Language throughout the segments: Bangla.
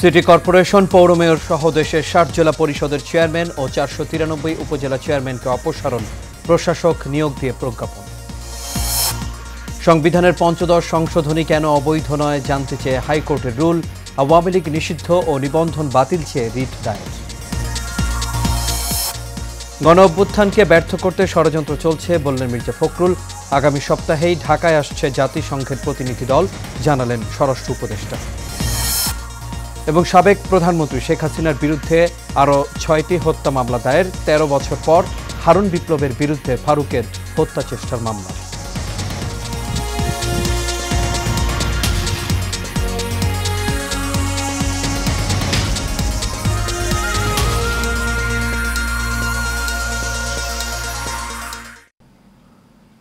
সিটি কর্পোরেশন পৌর মেয়র সহ দেশের ৬০ জেলা পরিষদের চেয়ারম্যান ও ৪৯৩ উপজেলা চেয়ারম্যানকে অপসারণ, প্রশাসক নিয়োগ দিয়ে প্রজ্ঞাপন। সংবিধানের পঞ্চদশ সংশোধনী কেন অবৈধ নয় জানতে চেয়ে হাইকোর্টের রুল, আওয়ামী লীগ নিষিদ্ধ ও নিবন্ধন বাতিল চেয়ে রিট দায়ের। গণ অভ্যুত্থানকে ব্যর্থ করতে ষড়যন্ত্র চলছে বললেন মির্জা ফখরুল। আগামী সপ্তাহেই ঢাকায় আসছে জাতিসংঘের প্রতিনিধি দল, জানালেন স্বরাষ্ট্র উপদেষ্টা। এবং সাবেক প্রধানমন্ত্রী শেখ হাসিনার বিরুদ্ধে আরও ৬টি হত্যা মামলা দায়ের, ১৩ বছর পর হারুন বিপ্লবের বিরুদ্ধে ফারুকের হত্যা চেষ্টার মামলা।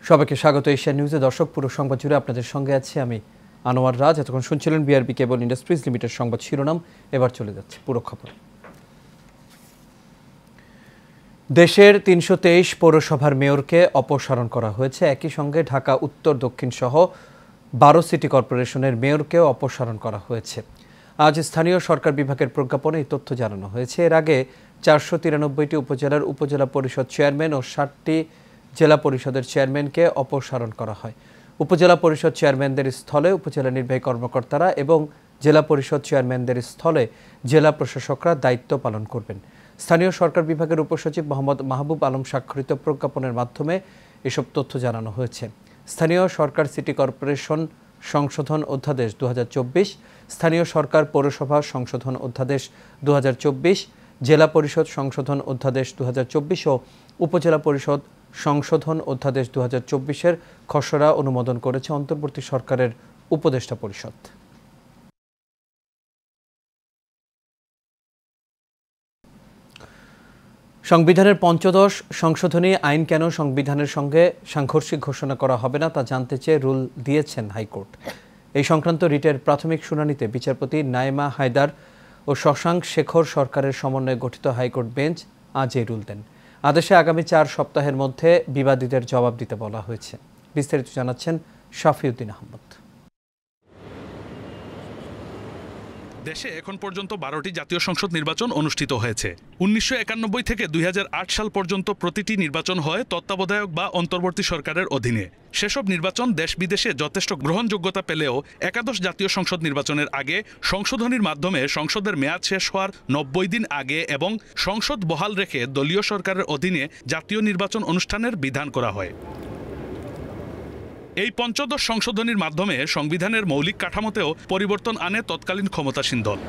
সবাইকে স্বাগত এশিয়া নিউজে। দর্শক, পুরো সংবাদ জুড়ে আপনাদের সঙ্গে আছি আমি আনোয়ার রাজ। এতক্ষণ শুনছিলেন বিআরবি কেবল ইন্ডাস্ট্রিজ লিমিটেড সংবাদ শিরোনাম। এবার চলে যাচ্ছে পুরো খবর। দেশের ৩২৩ পৌরসভার মেয়রকে অপসারণ করা হয়েছে। একই সঙ্গে ঢাকা উত্তর দক্ষিণ সহ ১২ সিটি কর্পোরেশনের মেয়রকেও অপসারণ করা হয়েছে। আজ স্থানীয় সরকার বিভাগের প্রজ্ঞাপনে এই তথ্য জানানো হয়েছে। এর আগে ৪৯৩টি উপজেলার উপজেলা পরিষদ চেয়ারম্যান ও ৬০টি জেলা পরিষদের চেয়ারম্যানকে অপসারণ করা হয়। উপজেলা পরিষদ চেয়ারম্যানদের স্থলে উপজেলা নির্বাহী কর্মকর্তারা এবং জেলা পরিষদ চেয়ারম্যানদের স্থলে জেলা প্রশাসকরা দায়িত্ব পালন করবেন। স্থানীয় সরকার বিভাগের উপসচিব মোহাম্মদ মাহবুব আলম স্বাক্ষরিত প্রজ্ঞাপনের মাধ্যমে এসব তথ্য জানানো হয়েছে। স্থানীয় সরকার সিটি কর্পোরেশন সংশোধন অধ্যাদেশ ২০২৪, স্থানীয় সরকার পৌরসভা সংশোধন অধ্যাদেশ ২০২৪, জেলা পরিষদ সংশোধন অধ্যাদেশ ২০২৪ ও উপজেলা পরিষদ সংশোধন অধ্যাদেশ ২০২৪-এর খসড়া অনুমোদন করেছে অন্তর্বর্তী সরকারের উপদেষ্টা পরিষদ। সংবিধানের পঞ্চদশ সংশোধনী আইন কেন সংবিধানের সঙ্গে সাংঘর্ষিক ঘোষণা করা হবে না তা জানতে চেয়ে রুল দিয়েছেন হাইকোর্ট। এই সংক্রান্ত রিটের প্রাথমিক শুনানিতে বিচারপতি নাইমা হায়দার ও শশাঙ্ক শেখর সরকারের সমন্বয়ে গঠিত হাইকোর্ট বেঞ্চ আজ এই রুল দেন। আদেশে আগামী ৪ সপ্তাহের মধ্যে বিবাদীদের জবাব দিতে বলা হয়েছে। বিস্তারিত জানাচ্ছেন শাফিউদ্দিন আহমদ। দেশে এখন পর্যন্ত ১২টি জাতীয় সংসদ নির্বাচন অনুষ্ঠিত হয়েছে। ১৯৯১ থেকে ২০০৮ সাল পর্যন্ত প্রতিটি নির্বাচন হয় তত্ত্বাবধায়ক বা অন্তর্বর্তী সরকারের অধীনে। সেসব নির্বাচন দেশ বিদেশে যথেষ্ট গ্রহণযোগ্যতা পেলেও একাদশ জাতীয় সংসদ নির্বাচনের আগে সংশোধনীর মাধ্যমে সংসদের মেয়াদ শেষ হওয়ার ৯০ দিন আগে এবং সংসদ বহাল রেখে দলীয় সরকারের অধীনে জাতীয় নির্বাচন অনুষ্ঠানের বিধান করা হয়। এই পঞ্চদশ সংশোধনীর মাধ্যমে সংবিধানের মৌলিক কাঠামোতেও পরিবর্তন আনে তৎকালীন ক্ষমতাসীন দল।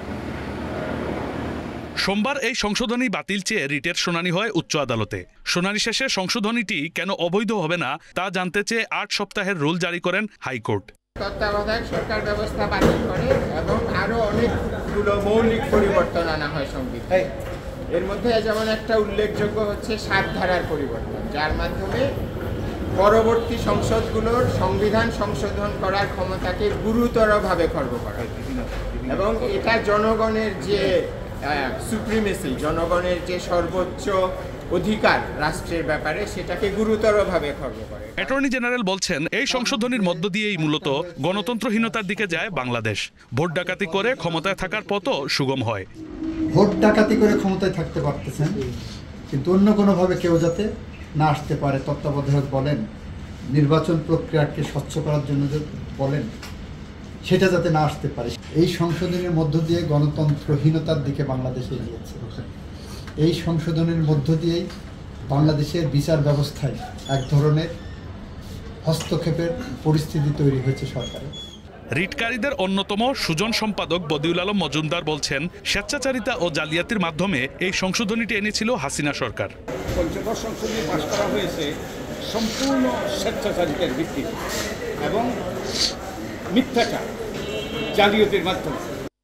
সোমবার এই সংশোধনী বাতিল চেয়ে রিটের শুনানি হয় উচ্চ আদালতে। শুনানি শেষে সংশোধনীটি কেন অবৈধ হবে না তা জানতে চেয়ে ৮ সপ্তাহের রুল জারি করেন হাইকোর্ট। তত্ত্বাবধায়ক সরকার ব্যবস্থা বাতিল করে এবং আরো অনেকগুলো মৌলিক পরিবর্তন আনা হয় সংবিধানে। এর মধ্যে যেমন একটা উল্লেখযোগ্য হচ্ছে ৭ ধারার পরিবর্তন, যার মাধ্যমে পরবর্তী সংসদগুলোর সংবিধান সংশোধন করার ক্ষমতাকে গুরুতরভাবে খর্ব করা এবং এটা জনগণের যে সুপ্রিমেসি, জনগণের যে সর্বোচ্চ অধিকার রাষ্ট্রের ব্যাপারে, সেটাকে গুরুতরভাবে খর্ব করে। অ্যাটর্নি জেনারেল বলছেন, এই সংশোধনীর মধ্য দিয়েই মূলত গণতন্ত্রহীনতার দিকে যায় বাংলাদেশ। ভোট ডাকাতি করে ক্ষমতায় থাকার পথও সুগম হয়। ভোট ডাকাতি করে ক্ষমতায় থাকতে পারতেছেন, কিন্তু অন্য কোনোভাবে কেউ যাতে না আসতে পারে, তত্ত্বাবধায়ক বলেন, নির্বাচন প্রক্রিয়াকে স্বচ্ছ করার জন্য বলেন, সেটা যাতে না আসতে পারে। এই সংশোধনের মধ্য দিয়ে গণতন্ত্রহীনতার দিকে বাংলাদেশ এগিয়েছে। এই সংশোধনের মধ্য দিয়েই বাংলাদেশের বিচার ব্যবস্থায় এক ধরনের হস্তক্ষেপের পরিস্থিতি তৈরি হয়েছে সরকারের। রিটকারীদের অন্যতম সুজন সম্পাদক বদিউল আলম মজুমদার বলছেন, স্বেচ্ছাচারিতা ও জালিয়াতির মাধ্যমে এই সংশোধনীটি এনেছিল হাসিনা সরকার। পঞ্চদশ সংশোধনী পাশ করা হয়েছে সম্পূর্ণ স্বেচ্ছাচারিতার ভিত্তিতে এবং মিথ্যাচার, জালিয়াতির মাধ্যমে।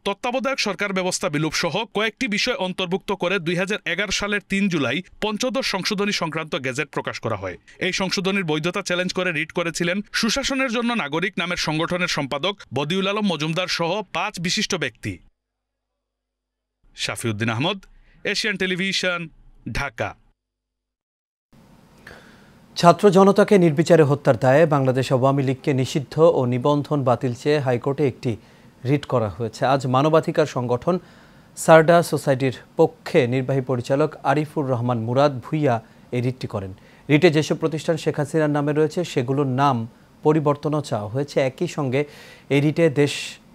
তত্ত্বাবধায়ক সরকার ব্যবস্থা বিলোপ সহ কয়েকটি বিষয় অন্তর্ভুক্ত করে ২০১১ সালের ৩ জুলাই পঞ্চদশ সংশোধনী সংক্রান্ত গেজেট প্রকাশ করা হয়। এই সংশোধনীর বৈধতা চ্যালেঞ্জ করে রিট করেছিলেন সুশাসনের জন্য নাগরিক নামের সংগঠনের সম্পাদক বদিউল আলম মজুমদার সহ ৫ বিশিষ্ট ব্যক্তি। শাফিউদ্দিন আহমদ, এশিয়ান টেলিভিশন, ঢাকা। ছাত্র জনতাকে নির্বিচারে হত্যার দায়ে বাংলাদেশ আওয়ামী লীগকে নিষিদ্ধ ও নিবন্ধন বাতিল চেয়ে হাইকোর্টে একটি রিট করা হয়েছে। আজ মানবাধিকার সংগঠন সারডা সোসাইটির পক্ষে নির্বাহী পরিচালক আরিফুর রহমান মুরাদ ভুইয়া এই রিটটি করেন। রিটে যেসব প্রতিষ্ঠান শেখ হাসিনার নামে রয়েছে সেগুলোর নাম পরিবর্তনও চাওয়া হয়েছে। একই সঙ্গে এই রিটে দেশ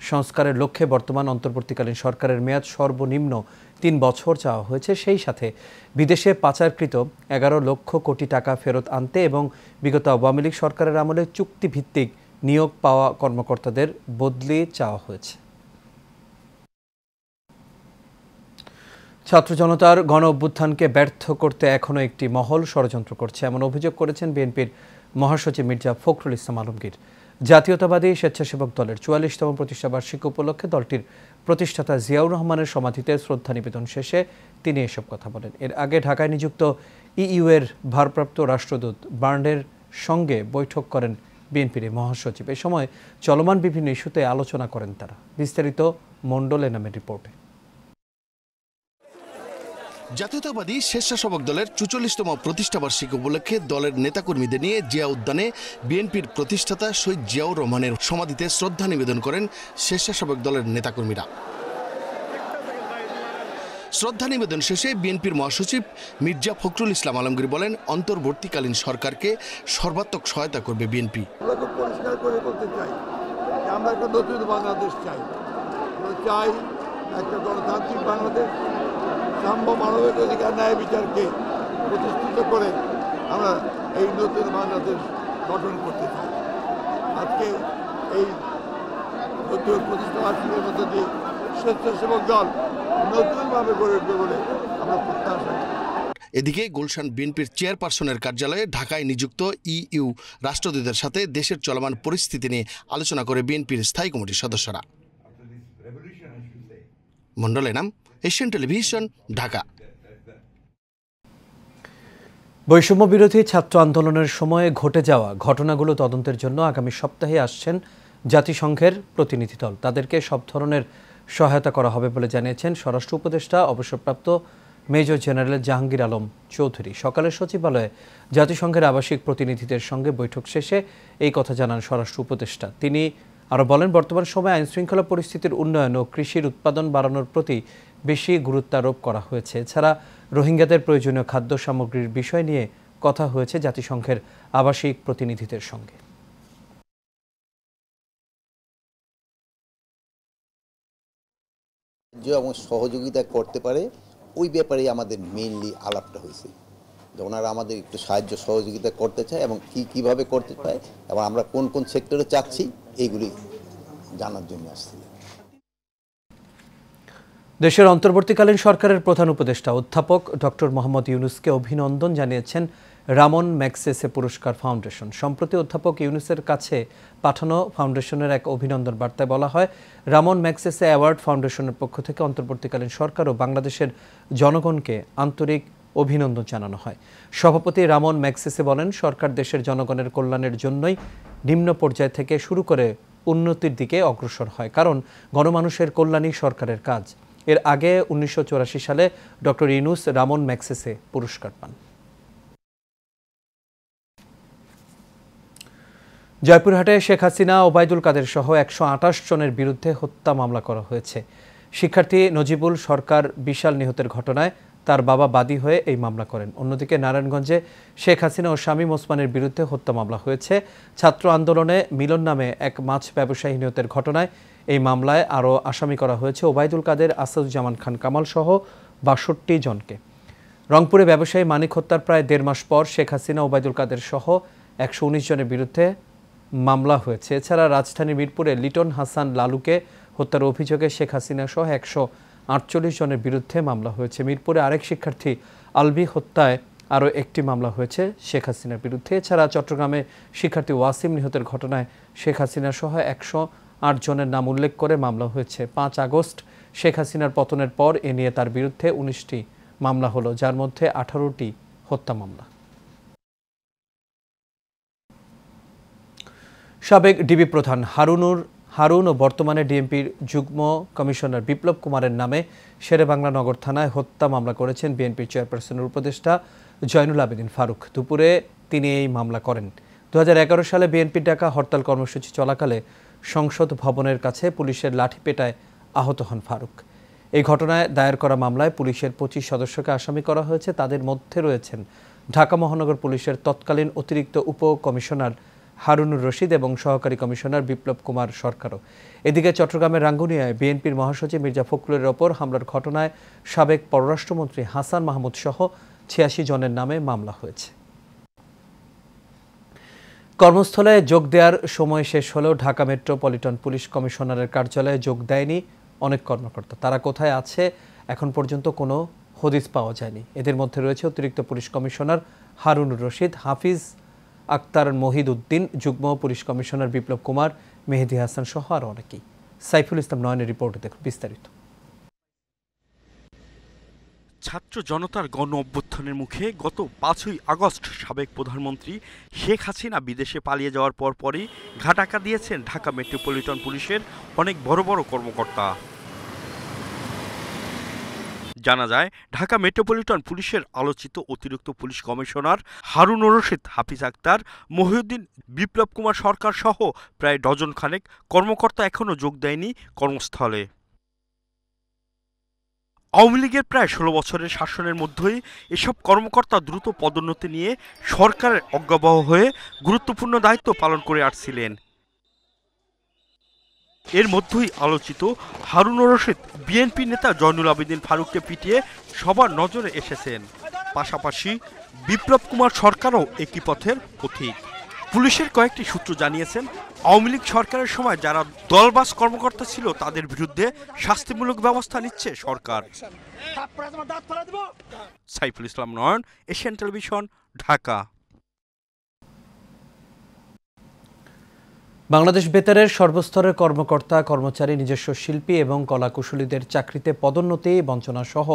সংস্কারের লক্ষ্যে বর্তমান অন্তর্বর্তীকালীন সরকারের মেয়াদ সর্বনিম্ন 3 বছর চাওয়া হয়েছে। সেই সাথে বিদেশে পাচারকৃত 11 লক্ষ কোটি টাকা ফেরত আনতে এবং বিগত আওয়ামী লীগ সরকারের আমলে চুক্তিভিত্তিক নিয়োগ পাওয়া কর্মকর্তাদের বদলি চাওয়া হয়েছে। ছাত্র জনতার গণ অভ্যুত্থানকে ব্যর্থ করতে এখনও একটি মহল ষড়যন্ত্র করছে, এমন অভিযোগ করেছেন বিএনপির মহাসচিব মির্জা ফখরুল ইসলাম আলমগীর। জাতীয়তাবাদী স্বেচ্ছাসেবক দলের 44তম প্রতিষ্ঠাবার্ষিকী উপলক্ষে দলটির প্রতিষ্ঠাতা জিয়াউর রহমানের সমাধিতে শ্রদ্ধা নিবেদন শেষে তিনি এসব কথা বলেন। এর আগে ঢাকায় নিযুক্ত ইইউ এর ভারপ্রাপ্ত রাষ্ট্রদূত বার্নের সঙ্গে বৈঠক করেন বিএনপির মহাসচিব। এ সময় চলমান বিভিন্ন ইস্যুতে আলোচনা করেন তারা। বিস্তারিত মণ্ডল এনামের রিপোর্টে। জাতীয়তাবাদী স্বেচ্ছাসেবক দলের 44তম প্রতিষ্ঠাবার্ষিকী উপলক্ষে দলের নেতাকর্মীদের নিয়ে জিয়া উদ্যানে বিএনপির প্রতিষ্ঠাতা শহীদ জিয়াউর রহমানের সমাধিতে শ্রদ্ধা নিবেদন করেন স্বেচ্ছাসেবক দলের নেতাকর্মীরা। শ্রদ্ধা নিবেদন শেষে বিএনপির মহাসচিব মির্জা ফখরুল ইসলাম আলমগীর বলেন, অন্তর্বর্তীকালীন সরকারকে সর্বাত্মক সহায়তা করবে বিএনপি। পরিষ্কার করে বলতে চাই, আমরা একটা নতুন বাংলাদেশ চাই। আমরা চাই একটা গণতান্ত্রিক বাংলাদেশ, সাম্য, মানবিক অধিকার, ন্যায় বিচারকে প্রতিষ্ঠিত করে আমরা এই নতুন বাংলাদেশ গঠন করতে চাই। আজকে এই নতুন প্রতিষ্ঠাবার্ষিকীর মধ্যে দিয়ে স্বেচ্ছাসেবক দল নতুনভাবে গড়ে উঠবে বলে আমরা প্রত্যাশা করি। এদিকে গুলশান বিএনপির চেয়ারপারসনের কার্যালয়ে ঢাকায় নিযুক্ত ইইউ রাষ্ট্রদূতের সাথে দেশের চলমান পরিস্থিতি নিয়ে আলোচনা করে বিএনপির স্থায়ী কমিটির সদস্যরা। মণ্ডল এনাম, এশিয়ান টেলিভিশন, ঢাকা। বৈষম্য বিরোধী ছাত্র আন্দোলনের সময়ে ঘটে যাওয়া ঘটনাগুলো তদন্তের জন্য আগামী সপ্তাহে আসছেন জাতিসংঘের প্রতিনিধি দল। তাদেরকে সব ধরনের সহায়তা করা হবে বলে জানিয়েছেন স্বরাষ্ট্র উপদেষ্টা অবসরপ্রাপ্ত মেজর জেনারেল জাহাঙ্গীর আলম চৌধুরী। সকালে সচিবালয়ে জাতিসংঘের আবাসিক প্রতিনিধিদের সঙ্গে বৈঠক শেষে এই কথা জানান স্বরাষ্ট্র উপদেষ্টা। তিনি আরও বলেন, বর্তমান সময়ে আইনশৃঙ্খলা পরিস্থিতির উন্নয়ন ও কৃষির উৎপাদন বাড়ানোর প্রতি বেশি গুরুত্ব আরোপ করা হয়েছে। এছাড়া রোহিঙ্গাদের প্রয়োজনীয় খাদ্য সামগ্রীর বিষয় নিয়ে কথা হয়েছে জাতিসংঘের আবাসিক প্রতিনিধিদের সঙ্গে। এবং সহযোগিতা করতে পারে ওই ব্যাপারে আমাদের মেইনলি আলাপটা হয়েছে, যে ওনারা আমাদের একটু সাহায্য সহযোগিতা করতে চায় এবং কীভাবে করতে চায় এবং আমরা কোন কোন সেক্টরে চাচ্ছি এইগুলি জানার জন্য আসছি। দেশের অন্তর্বর্তীকালীন সরকারের প্রধান উপদেষ্টা অধ্যাপক ডক্টর মোহাম্মদ ইউনুসকে অভিনন্দন জানিয়েছেন রামন ম্যাগসেসে পুরস্কার ফাউন্ডেশন। সম্প্রতি অধ্যাপক ইউনুসের কাছে পাঠানো ফাউন্ডেশনের এক অভিনন্দন বার্তায় বলা হয়, রামন ম্যাগসেসে অ্যাওয়ার্ড ফাউন্ডেশনের পক্ষ থেকে অন্তর্বর্তীকালীন সরকার ও বাংলাদেশের জনগণকে আন্তরিক অভিনন্দন জানানো হয়। সভাপতি রামন ম্যাগসেসে বলেন, সরকার দেশের জনগণের কল্যাণের জন্যই নিম্ন পর্যায় থেকে শুরু করে উন্নতির দিকে অগ্রসর হয়, কারণ গণমানুষের কল্যাণই সরকারের কাজ। এর আগে 1984 সালে ডক্টর ইউনুস রামন ম্যাগসেসে পুরস্কার পান। জয়পুরহাটে শেখ হাসিনা, ওবায়দুল কাদের সহ 128 জনের বিরুদ্ধে হত্যা মামলা করা হয়েছে। শিক্ষার্থী নজিবুল সরকার বিশাল নিহতের ঘটনায় তার বাবা বাদী হয়ে এই মামলা করেন। অন্যদিকে নারায়ণগঞ্জে শেখ হাসিনা ও শামীম ওসমানের বিরুদ্ধে হত্যা মামলা হয়েছে। ছাত্র আন্দোলনে মিলন নামে এক মাছ ব্যবসায়ী নিহতের ঘটনায় এই মামলায় আরও আসামি করা হয়েছে ওবায়দুল কাদের, আসাদুজ্জামান খান কামাল সহ 62 জনকে। রংপুরে ব্যবসায়ী মানিক হত্যার প্রায় 1.5 মাস পর শেখ হাসিনা, ওবায়দুল কাদের সহ 119 জনের বিরুদ্ধে মামলা হয়েছে। এছাড়া রাজধানীর মিরপুরে লিটন হাসান লালুকে হত্যার অভিযোগে শেখ হাসিনা সহ 148 জনের বিরুদ্ধে মামলা হয়েছে। মিরপুরে আরেক শিক্ষার্থী আলবি হত্যায় আরও একটি মামলা হয়েছে শেখ হাসিনার বিরুদ্ধে। এছাড়া চট্টগ্রামে শিক্ষার্থী ওয়াসিম নিহতের ঘটনায় শেখ হাসিনা সহ 108 জনের নাম উল্লেখ করে মামলা হয়েছে। 5 আগস্ট শেখ হাসিনার পতনের পর এ নিয়ে তার বিরুদ্ধে 19টি মামলা হলো, যার মধ্যে 18টি হত্যা মামলা। সাবেক ডিবি প্রধান হারুন ও বর্তমানে ডিএমপির যুগ্ম কমিশনার বিপ্লব কুমারের নামে শেরেবাংলা নগর থানায় হত্যা মামলা করেছেন বিএনপির চেয়ারপারসনের উপদেষ্টা জয়নুল আবেদিন ফারুক। দুপুরে তিনি এই মামলা করেন। 2011 সালে বিএনপির ডাকা হরতাল কর্মসূচি চলাকালে সংসদ ভবনের কাছে পুলিশের লাঠিপেটায় আহত হন ফারুক। এই ঘটনায় দায়ের করা মামলায় পুলিশের 25 সদস্যকে আসামি করা হয়েছে। তাদের মধ্যে রয়েছেন ঢাকা মহানগর পুলিশের তৎকালীন অতিরিক্ত উপ কমিশনার হারুনুর রশিদ এবং সহকারী কমিশনার বিপ্লব কুমার সরকারও। এদিকে চট্টগ্রামের রাঙ্গুনিয়ায় বিএনপির মহাসচিব মির্জা ফখরুলের ওপর হামলার ঘটনায় সাবেক পররাষ্ট্রমন্ত্রী হাসান মাহমুদ সহ 86 জনের নামে মামলা হয়েছে। কর্মস্থলে যোগ দেওয়ার সময় শেষ হলেও ঢাকা মেট্রোপলিটন পুলিশ কমিশনারের কার্যালয়ে যোগ দেয়নি অনেক কর্মকর্তা। তারা কোথায় আছে এখন পর্যন্ত কোনো হদিস পাওয়া যায়নি। এদের মধ্যে রয়েছে অতিরিক্ত পুলিশ কমিশনার হারুনুর রশিদ, হাফিজ আক্তার মহিদ উদ্দিন, যুগ্ম পুলিশ কমিশনার বিপ্লব কুমার, মেহেদি হাসান সহ আরও অনেকেই। সাইফুল ইসলাম নয়নের রিপোর্টে দেখুন বিস্তারিত। ছাত্র জনতার গণ অভ্যুত্থানের মুখে গত 5ই আগস্ট সাবেক প্রধানমন্ত্রী শেখ হাসিনা বিদেশে পালিয়ে যাওয়ার পরই ঘাটাকা দিয়েছেন ঢাকা মেট্রোপলিটন পুলিশের অনেক বড় বড় কর্মকর্তা। জানা যায় ঢাকা মেট্রোপলিটন পুলিশের আলোচিত অতিরিক্ত পুলিশ কমিশনার হারুনুর রশিদ, হাফিজ আক্তার মহিউদ্দিন, বিপ্লব কুমার সরকার সহ প্রায় ডজন খানেক কর্মকর্তা এখনও যোগ দেয়নি কর্মস্থলে। আওয়ামী লীগের প্রায় 16 বছরের শাসনের মধ্যেই এসব কর্মকর্তা দ্রুত পদোন্নতি নিয়ে সরকারের অজ্ঞাবহ হয়ে গুরুত্বপূর্ণ দায়িত্ব পালন করে আসছিলেন। এর মধ্যেই আলোচিত হারুনুর রশিদ বিএনপি নেতা জয়নুল আবেদিন ফারুককে পিটিয়ে সবার নজরে এসেছেন। পাশাপাশি বিপ্লব কুমার সরকারও একই পথের পথিক। পুলিশের কয়েকটি সূত্র জানিয়েছেন, আওয়ামী লীগ সরকারের সময় যারা দলবাজ কর্মকর্তা ছিল তাদের বিরুদ্ধে শাস্তিমূলক ব্যবস্থা নিচ্ছে সরকার। সাইফুল ইসলাম নয়ন, এশিয়ান টেলিভিশন, ঢাকা। বাংলাদেশ বেতারের সর্বস্তরের কর্মকর্তা কর্মচারী, নিজস্ব শিল্পী এবং কলাকুশলীদের চাকরিতে পদোন্নতি, বঞ্চনা সহ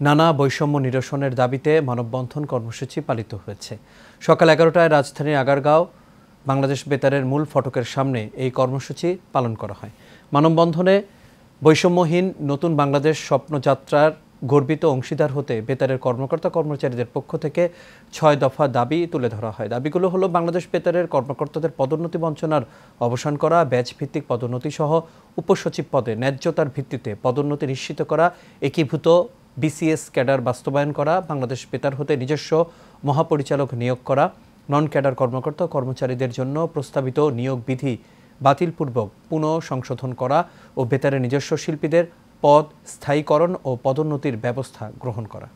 নানা বৈষম্য নিরসনের দাবিতে মানববন্ধন কর্মসূচি পালিত হয়েছে। সকাল 11টায় রাজধানীর আগারগাঁও বাংলাদেশ বেতারের মূল ফটকের সামনে এই কর্মসূচি পালন করা হয়। মানববন্ধনে বৈষম্যহীন নতুন বাংলাদেশ স্বপ্নযাত্রার গর্বিত অংশীদার হতে বেতারের কর্মকর্তা কর্মচারীদের পক্ষ থেকে 6 দফা দাবি তুলে ধরা হয়। দাবিগুলো হলো বাংলাদেশ বেতারের কর্মকর্তাদের পদোন্নতি বঞ্চনার অবসান করা, ব্যাচ ভিত্তিক পদোন্নতি সহ উপসচিব পদে ন্যায্যতার ভিত্তিতে পদোন্নতি নিশ্চিত করা, একীভূত বিসিএস ক্যাডার বাস্তবায়ন করা, বাংলাদেশ বেতার হতে নিজস্ব মহাপরিচালক নিয়োগ করা, নন ক্যাডার কর্মকর্তা কর্মচারীদের জন্য প্রস্তাবিত নিয়োগ বিধি বাতিলপূর্বক পুনঃ সংশোধন করা ও বেতারের নিজস্ব শিল্পীদের পদ স্থায়ীকরণ ও পদোন্নতির ব্যবস্থা গ্রহণ করা।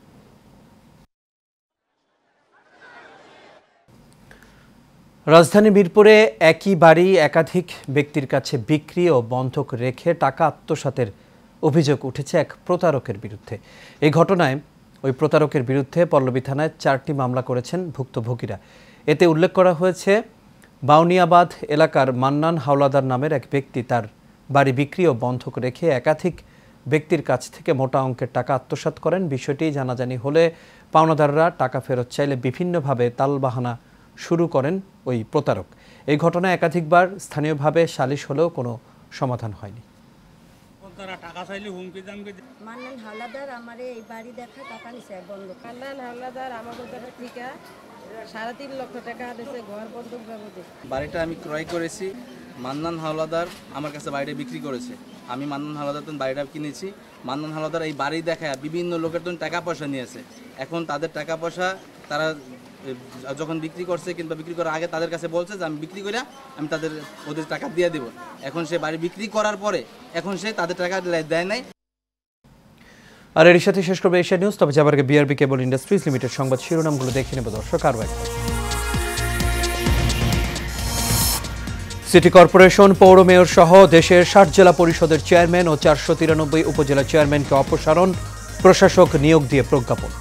রাজধানী মিরপুরে একই বাড়ি একাধিক ব্যক্তির কাছে বিক্রি ও বন্ধক রেখে টাকা আত্মসাতের অভিযোগ উঠেছে এক প্রতারকের বিরুদ্ধে। এই ঘটনায় ওই প্রতারকের বিরুদ্ধে পল্লবী থানায় 4টি মামলা করেছেন ভুক্তভোগীরা। এতে উল্লেখ করা হয়েছে, বাউনিয়াবাদ এলাকার মান্নান হাওলাদার নামের এক ব্যক্তি তার বাড়ি বিক্রি ও বন্ধক রেখে একাধিক ব্যক্তির কাছ থেকে মোটা অঙ্কের টাকা আত্মসাৎ করেন। বিষয়টি জানাজানি হলে পাওনাদাররা টাকা ফেরত চাইলে বিভিন্নভাবে তালবাহানা শুরু করেন ওই প্রতারক। এই ঘটনায় একাধিকবার স্থানীয়ভাবে সালিশ হলেও কোনো সমাধান হয়নি। মান্নান হাওলাদার আমার এই বাড়ি দেখা টাকা নিছে বন্ধ। মান্নান হাওলাদার আমাদের থেকে 3.5 লক্ষ টাকা দিয়েছে ঘর বন্ধক বাবদে। বাড়িটা আমি ক্রয় করেছি, মান্নান হাওলাদার আমার কাছে বাড়িটা বিক্রি করেছে। আমি মান্নান হাওলাদার বাড়িটা কিনেছি। মান্নান হাওলাদার এই বাড়ি দেখায় বিভিন্ন লোকের তো টাকা পয়সা নিয়েছে। এখন তাদের টাকা পয়সা তারা যখন বিক্রি করছে কিংবা বিক্রি করার আগে তাদের কাছে বলছে যে আমি বিক্রি করে আমি ওদের টাকা দিয়ে দেব। এখন সে বাড়ি বিক্রি করার পরে এখন সে তাদের টাকা দেয় নাই। আর এর সাথে শেষ করবে এশিয়া নিউজ। তবে যাবার আগে বিআরবি কেবল ইন্ডাস্ট্রিজ লিমিটেড সংবাদ শিরোনামগুলো দেখে নেব দর্শক আরও একবার। সিটি কর্পোরেশন, পৌর মেয়র সহ দেশের 60 জেলা পরিষদের চেয়ারম্যান ও 493 উপজেলা চেয়ারম্যানকে অপসারণ, প্রশাসক নিয়োগ দিয়ে প্রজ্ঞাপন।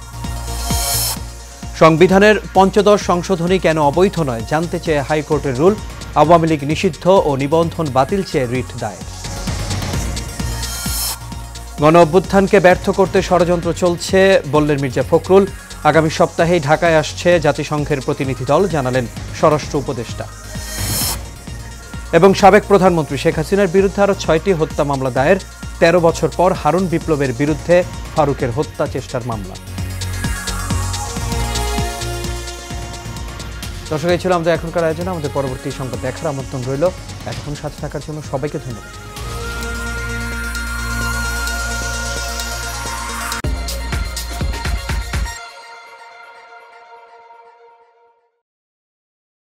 সংবিধানের 15 সংশোধনী কেন অবৈধ নয় জানতে চেয়ে হাইকোর্টের রুল, আওয়ামী লীগ নিষিদ্ধ ও নিবন্ধন বাতিল চেয়ে রিট দায়ের। গণ অভ্যুত্থানকে ব্যর্থ করতে ষড়যন্ত্র চলছে বললেন মির্জা ফখরুল। আগামী সপ্তাহেই ঢাকায় আসছে জাতিসংঘের প্রতিনিধি দল, জানালেন স্বরাষ্ট্র উপদেষ্টা। এবং সাবেক প্রধানমন্ত্রী শেখ হাসিনার বিরুদ্ধে আরও 6টি হত্যা মামলা দায়ের। 13 বছর পর হারুন বিপ্লবের বিরুদ্ধে ফারুকের হত্যা চেষ্টার মামলা। দর্শক, এই ছিল আমাদের এখনকার আয়োজনে। আমাদের পরবর্তী সংবাদ দেখার আমন্ত্রণ রইল। এতক্ষণ সাথে থাকার জন্য সবাইকে ধন্যবাদ।